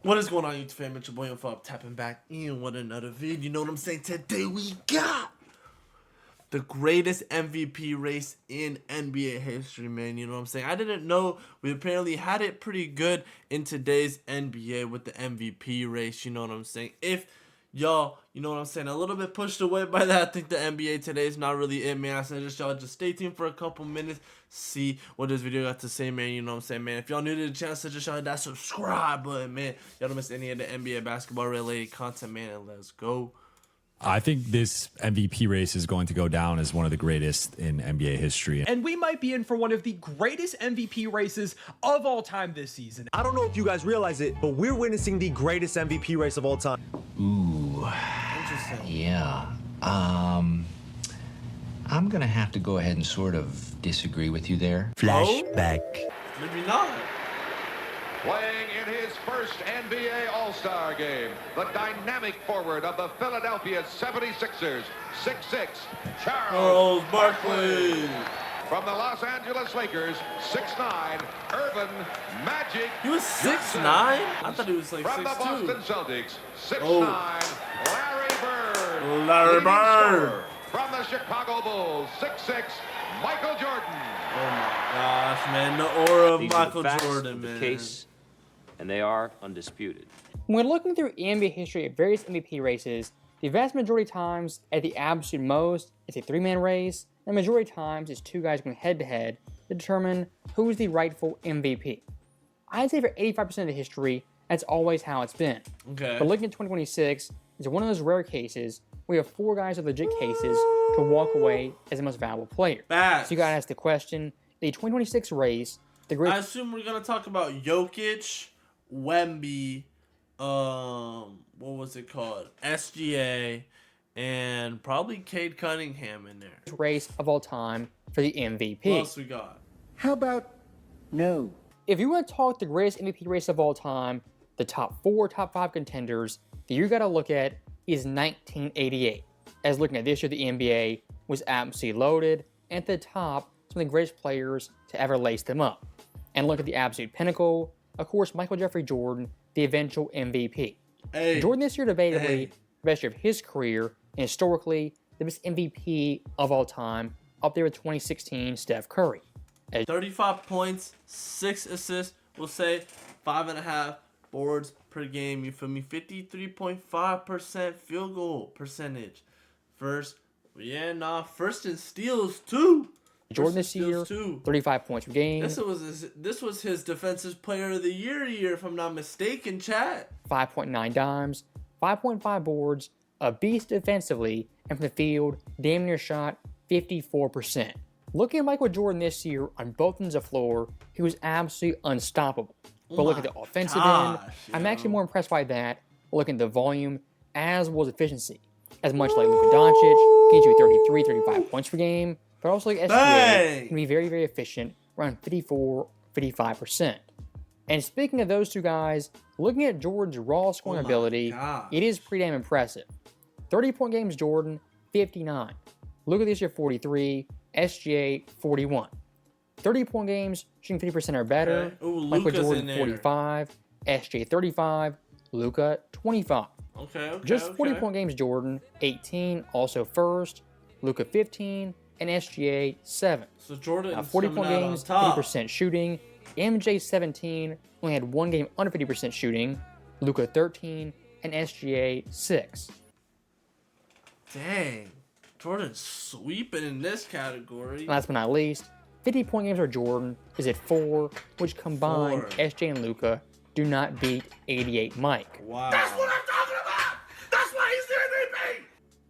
What is going on, YouTube fam? It's your boy YUNGFABIANN tapping back in with another video. You know what I'm saying? Today we got the greatest MVP race in NBA history, man. You know what I'm saying? I didn't know we apparently had it pretty good in today's NBA with the MVP race. You know what I'm saying? If y'all, you know what I'm saying, a little bit pushed away by that, I think the NBA today is not really it, man. I suggest y'all just stay tuned for a couple minutes, see what this video got to say, man. You know what I'm saying, man. If y'all new to the channel, suggest y'all hit that subscribe button, man. Y'all don't miss any of the NBA basketball related content, man. And let's go. I think this MVP race is going to go down as one of the greatest in NBA history. And we might be in for one of the greatest MVP races of all time this season. I don't know if you guys realize it, but we're witnessing the greatest MVP race of all time. Ooh. Interesting. Yeah. I'm gonna have to go ahead and sort of disagree with you there. Flashback. Maybe not. Playing in his first NBA All-Star game, the dynamic forward of the Philadelphia 76ers, 6'6", Charles Barkley. From the Los Angeles Lakers, 6'9", Urban Magic He was 6'9"? I thought he was like 6'2". From the Boston Celtics, 6'9", Oh. Larry Bird. Larry Leading Bird. scorer from the Chicago Bulls, 6'6", Michael Jordan. Oh my gosh, man. The aura of These are the Michael facts Jordan, of the man. case, and they are undisputed. When looking through NBA history of various MVP races, the vast majority of times, at the absolute most, it's a three-man race, and the majority of times it's two guys going head-to-head to determine who is the rightful MVP. I'd say for 85% of the history, that's always how it's been. Okay. But looking at 2026, it's one of those rare cases where we have four guys with legit cases to walk away as the most valuable player. Facts. So you gotta ask the question, the 2026 race, the great... I assume we're gonna talk about Jokic, Wemby, what was it called? SGA, and probably Cade Cunningham in there. race of all time for the MVP. What else we got? How about no? If you want to talk the greatest MVP race of all time, the top four, top five contenders that you got to look at is 1988. As looking at this year, the NBA was absolutely loaded, and at the top, some of the greatest players to ever lace them up. And look at the absolute pinnacle, of course, Michael Jeffrey Jordan, the eventual MVP. Hey. Jordan this year, debatably, Hey. the best year of his career, and historically, the best MVP of all time, up there with 2016 Steph Curry. 35 points, 6 assists, we'll say 5.5 boards per game. You feel me? 53.5% field goal percentage. First in steals too. Jordan this year, 35 points per game. This was his defensive player of the year, if I'm not mistaken, chat. 5.9 dimes, 5.5 boards, a beast defensively, and from the field, damn near shot 54%. Looking at Michael Jordan this year on both ends of the floor, he was absolutely unstoppable. But look at the offensive end, I'm actually more impressed by that. Looking at the volume as well as efficiency. As much like Luka Doncic, can get you 33, 35 points per game, but also like SGA can be very, very efficient, around 54, 55%. And speaking of those two guys, looking at Jordan's raw scoring ability, it is pretty damn impressive. 30-point games Jordan, 59. Luka this year, 43. SGA, 41. 30-point games, shooting 50% or better. Okay. Ooh, Michael Luka's Jordan, in there. 45. SGA, 35. Luka, 25. Okay. Just 40-point games Jordan, 18. Also first. Luka, 15. And SGA, 7. So Jordan, Now, 40-point games, 50% shooting. MJ, 17. Only had one game under 50% shooting. Luka, 13. And SGA, 6. Dang. Jordan's sweeping in this category. Last but not least, 50-point games are Jordan is at 4, which combined 4. SJ and Luka do not beat 88 Mike. Wow. That's what I'm talking about. That's why he's the MVP.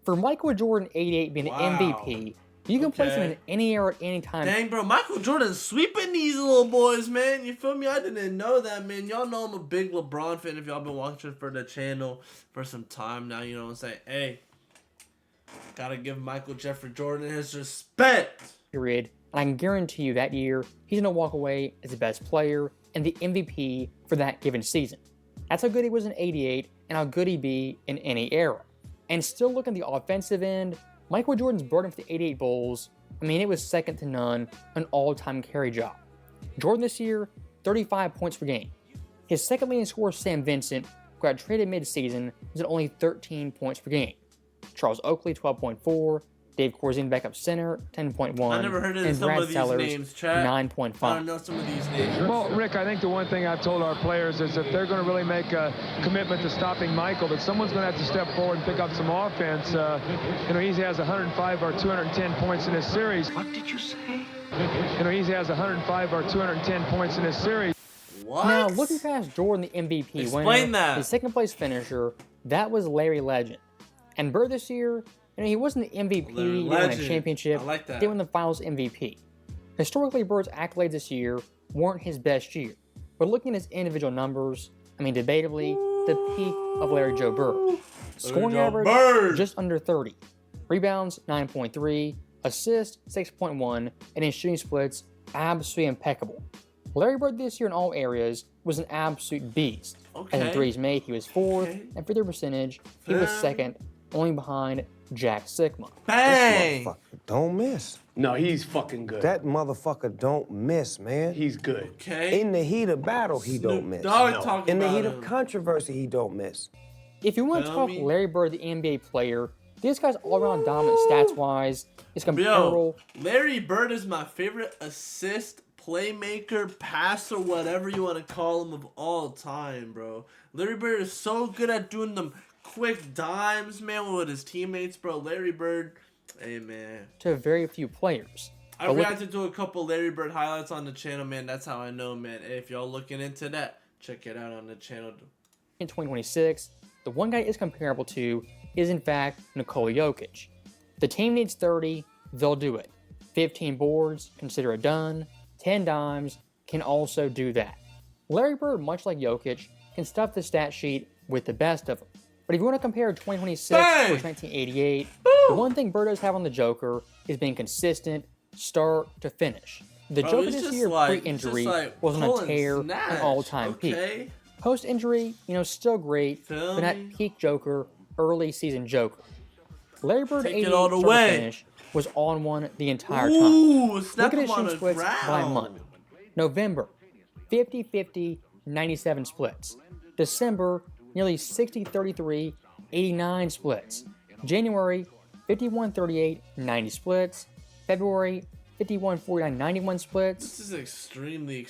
For Michael Jordan 88 being the MVP, you can place him in any era at any time. Dang, bro, Michael Jordan's sweeping these little boys, man. You feel me? I didn't know that, man. Y'all know I'm a big LeBron fan if y'all been watching for the channel for some time now. You know what I'm saying? Hey, gotta give Michael Jeffrey Jordan his respect. Period. And I can guarantee you that year, he's going to walk away as the best player and the MVP for that given season. That's how good he was in 88 and how good he'd be in any era. And still looking at the offensive end, Michael Jordan's burden for the 88 Bulls, I mean, it was second to none, an all-time carry job. Jordan this year, 35 points per game. His second leading scorer, Sam Vincent, who got traded mid-season, was at only 13 points per game. Charles Oakley, 12.4. Dave Corzine, backup center, 10.1. I never heard of and some Brad of these Sellers, names, Chad. 9.5. I don't know some of these names. Well, Rick, I think the one thing I've told our players is if they're going to really make a commitment to stopping Michael, that someone's going to have to step forward and pick up some offense. You know, he has 105 or 210 points in this series. What did you say? You know, he has 105 or 210 points in this series. What? Now, looking past Jordan, the MVP Explain winner, that. the second place finisher, that was Larry Legend. And Bird this year, you know, he wasn't the MVP, he didn't win a Legend. championship, I like that. didn't win the finals MVP. Historically, Bird's accolades this year weren't his best year. But looking at his individual numbers, I mean, debatably, the peak of Larry Joe Bird. Scoring average, just under 30. Rebounds, 9.3. Assists, 6.1. And his shooting splits, absolutely impeccable. Larry Bird this year in all areas was an absolute beast. Okay. As in threes made, he was fourth, Okay. and for their percentage, he was second, only behind Jack Sigma. Bang! Motherfucker don't miss. No, he's fucking good. That motherfucker don't miss, man. He's good. Okay. In the heat of battle, he don't miss. Dog talking In the about heat him. of controversy, he don't miss. If you want to Feel talk me? Larry Bird, the NBA player, this guy's all-around dominant stats-wise is comparable. Yo, Larry Bird is my favorite assist, playmaker, passer, whatever you want to call him of all time, bro. Larry Bird is so good at doing them quick dimes, man, with his teammates, bro. Larry Bird, hey, man. To very few players. I But look- reacted to a couple Larry Bird highlights on the channel, man. That's how I know, man. Hey, if y'all looking into that, check it out on the channel. In 2026, the one guy is comparable to is in fact Nikola Jokic. The team needs 30, they'll do it. 15 boards, consider it done. 10 dimes, can also do that. Larry Bird, much like Jokic, can stuff the stat sheet with the best of them. But if you want to compare 2026 versus 1988, the one thing Bird does have on the Joker is being consistent, start to finish. The Bro, Joker he's this just year like- pre-injury he's just like was on a pulling tear, snatch. an all-time peak. Okay. Post-injury, you know, still great, Feel but not me? peak Joker, early season Joker. Larry Bird, Take it 88 all the start to way. finish, was on one the entire time. Ooh, snap Look at him his on shooting the splits by ground. month. November, 50-50, 97 splits. December, nearly 60-33, 89 splits. January, 51-38, 90 splits. February, 51-49, 91 splits. This is extremely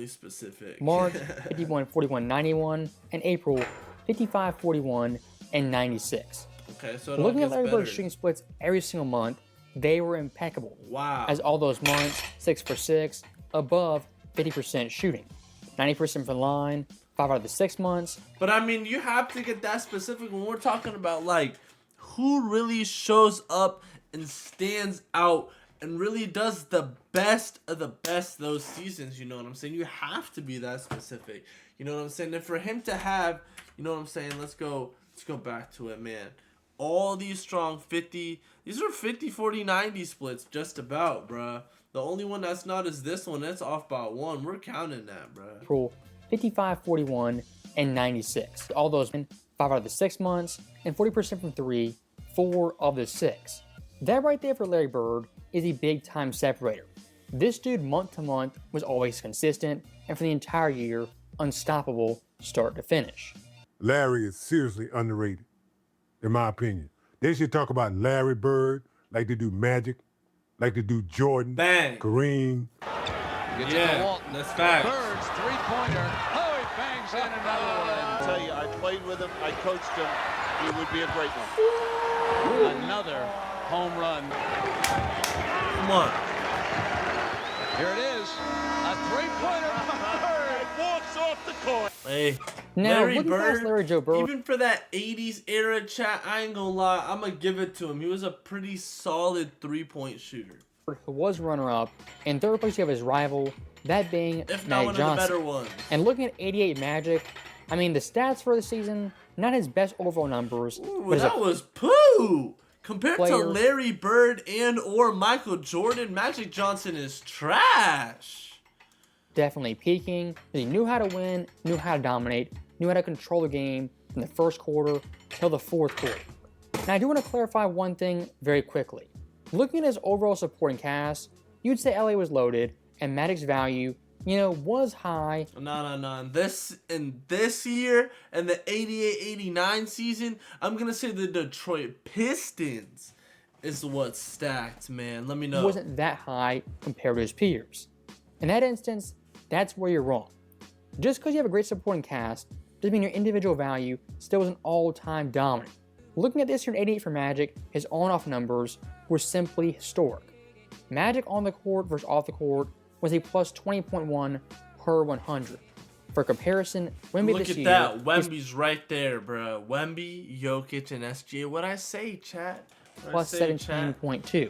specific. March, 51-41, 91. And April, 55-41, and 96. Okay, so it all Looking at gets Larry better. Bird's shooting splits every single month, they were impeccable. Wow. As all those months, 6 for 6, above 50% shooting. 90% from the line, 5 out of the 6 months. But I mean, you have to get that specific when we're talking about like who really shows up and stands out and really does the best of the best those seasons. You know what I'm saying? You have to be that specific. You know what I'm saying? And for him to have, you know what I'm saying? Let's go back to it, man. All these strong 50, these are 50, 40, 90 splits just about, bruh. The only one that's not is this one. That's off by 1. We're counting that, bruh. April, 55, 41, and 96. All those 5 out of the 6 months, and 40% from 3, 4 of the 6. That right there for Larry Bird is a big time separator. This dude month to month was always consistent, and for the entire year, unstoppable start to finish. Larry is seriously underrated, in my opinion. They should talk about Larry Bird like they do Magic, like they do Jordan, Bang. Kareem. Yeah, that's fact. Bird's three-pointer. Oh, he bangs in another one. I tell you, I played with him, I coached him. He would be a great one. Another home run. Come on. Here it is. A three-pointer. Bird walks off the court. Hey, Now, Larry looking past Bird, Larry Joe Bird, even for that 80s era chat, I ain't gonna lie, I'm gonna give it to him. He was a pretty solid three-point shooter. who was runner-up, in third place you have his rival, that being If not Magic one of the Johnson. better ones. And looking at 88 Magic, I mean, the stats for the season, not his best overall numbers. Ooh, but as a that was poo! Compared to player- Larry Bird and or Michael Jordan, Magic Johnson is trash. definitely peaking. He knew how to win, knew how to dominate, knew how to control the game from the first quarter till the fourth quarter. Now, I do want to clarify one thing very quickly. Looking at his overall supporting cast, you'd say LA was loaded, and Magic's value was high. No. In this year and the 88-89 season, I'm gonna say the Detroit Pistons is what's stacked, man. Let me know. Wasn't that high compared to his peers. In that instance, that's where you're wrong. Just because you have a great supporting cast doesn't mean your individual value still isn't all-time dominant. Looking at this year in 88 for Magic, his on-off numbers were simply historic. Magic on the court versus off the court was a plus 20.1 per 100. For comparison, Wemby Look this at year that. Wemby's right there, bro. Wemby, Jokic, and SGA. What'd I say, chat? plus 17.2.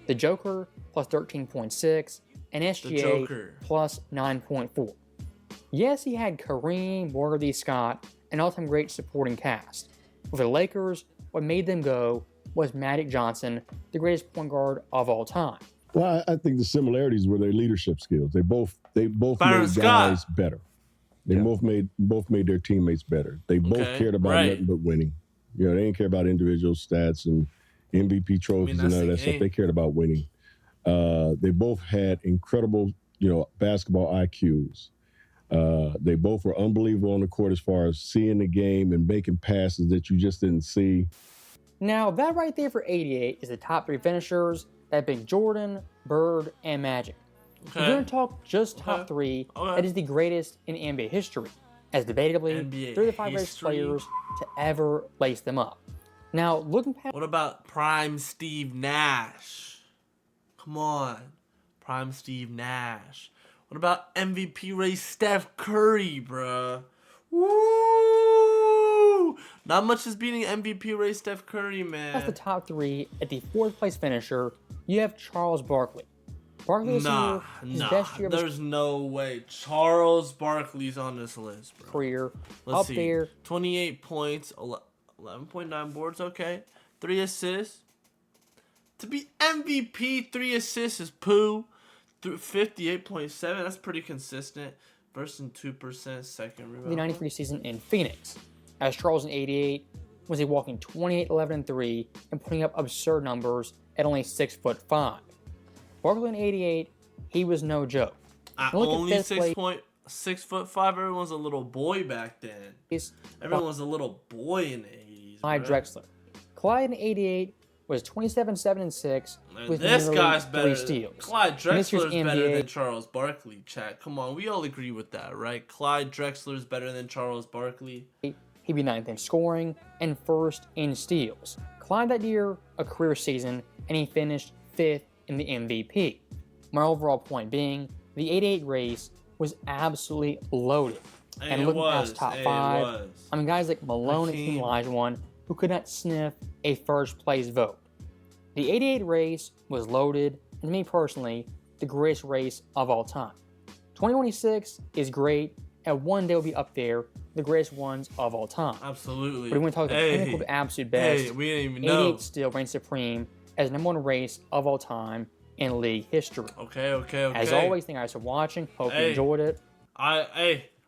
The Joker plus 13.6. And SGA plus 9.4. Yes, he had Kareem, Worthy, Scott, an all-time great supporting cast. For the Lakers, what made them go was Magic Johnson, the greatest point guard of all time. Well, I think the similarities were their leadership skills. They both Byron made Scott. guys better. They both made their teammates better. They both cared about nothing but winning. They didn't care about individual stats and MVP trophies and all that stuff. They cared about winning. They both had incredible, basketball IQs. They both were unbelievable on the court as far as seeing the game and making passes that you just didn't see. Now, that right there for 88 is the top 3 finishers that being Jordan, Bird, and Magic. If you're going to talk just top 3, that is the greatest in NBA history, as debatably, they're the 5 greatest players to ever lace them up. Now, looking past... What about prime Steve Nash? Come on. Prime Steve Nash. What about MVP race Steph Curry, bruh? Woo! Not much is beating MVP race Steph Curry, man. That's the top 3. At the 4th place finisher, you have Charles Barkley. Barkley this year, his best year of his there's no way. Charles Barkley's on this list, bro. Career. Let's up see. there. 28 points, 11.9 boards, okay. 3 assists. To be MVP, 3 assists is poo. 58.7, that's pretty consistent. First and 2%, second rebound. The 93 season in Phoenix. As Charles in 88 was a walking 28, 11, and 3 and putting up absurd numbers at only 6'5". Barkley in 88, he was no joke. Only 6'5". Everyone's a little boy back then. Everyone was a little boy in the 80s. Clyde Drexler. Clyde in 88 was 27, 7, and 6 with this guy's better. 3 steals. Clyde Drexler is better than Charles Barkley, chat. Come on, we all agree with that, right? Clyde Drexler is better than Charles Barkley. He'd be 9th in scoring and 1st in steals. Clyde that year, a career season, and he finished 5th in the MVP. My overall point being, the 88 race was absolutely loaded. And looking past top 5, I mean guys like Malone and King Olajuwon who could not sniff a first place vote. The 88 race was loaded, and to me personally, the greatest race of all time. 2026 is great, and one day will be up there, the greatest ones of all time. Absolutely. But when we talk the pinnacle of absolute best, we didn't even 88 know. still reigns supreme as the #1 race of all time in league history. Okay. As always, thank you guys for watching. Hope you enjoyed it.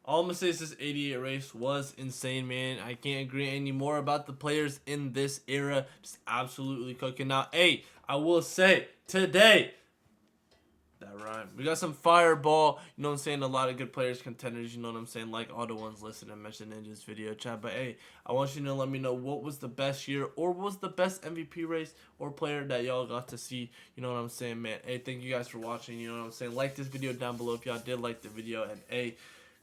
All I'm gonna say is this 88 race was insane, man. I can't agree any more about the players in this era. Just absolutely cooking. Now, I will say today, that rhyme. We got some fireball. You know what I'm saying? A lot of good players, contenders. You know what I'm saying? Like all the ones listed and mentioned in this video chat. But I want you to let me know what was the best year or what was the best MVP race or player that y'all got to see. You know what I'm saying, man? Thank you guys for watching. You know what I'm saying? Like this video down below if y'all did like the video, and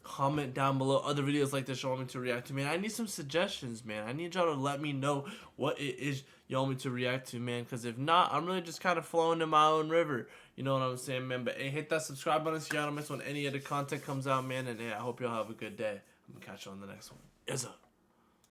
comment down below other videos like this you want me to react to, man. I need some suggestions, man. I need y'all to let me know what it is you want me to react to, man, because if not, I'm really just kind of flowing in my own river. You know what I'm saying, man? But hit that subscribe button so y'all don't miss when any other content comes out, man. And I hope y'all have a good day. I'm gonna catch you on the next one. Yes, sir.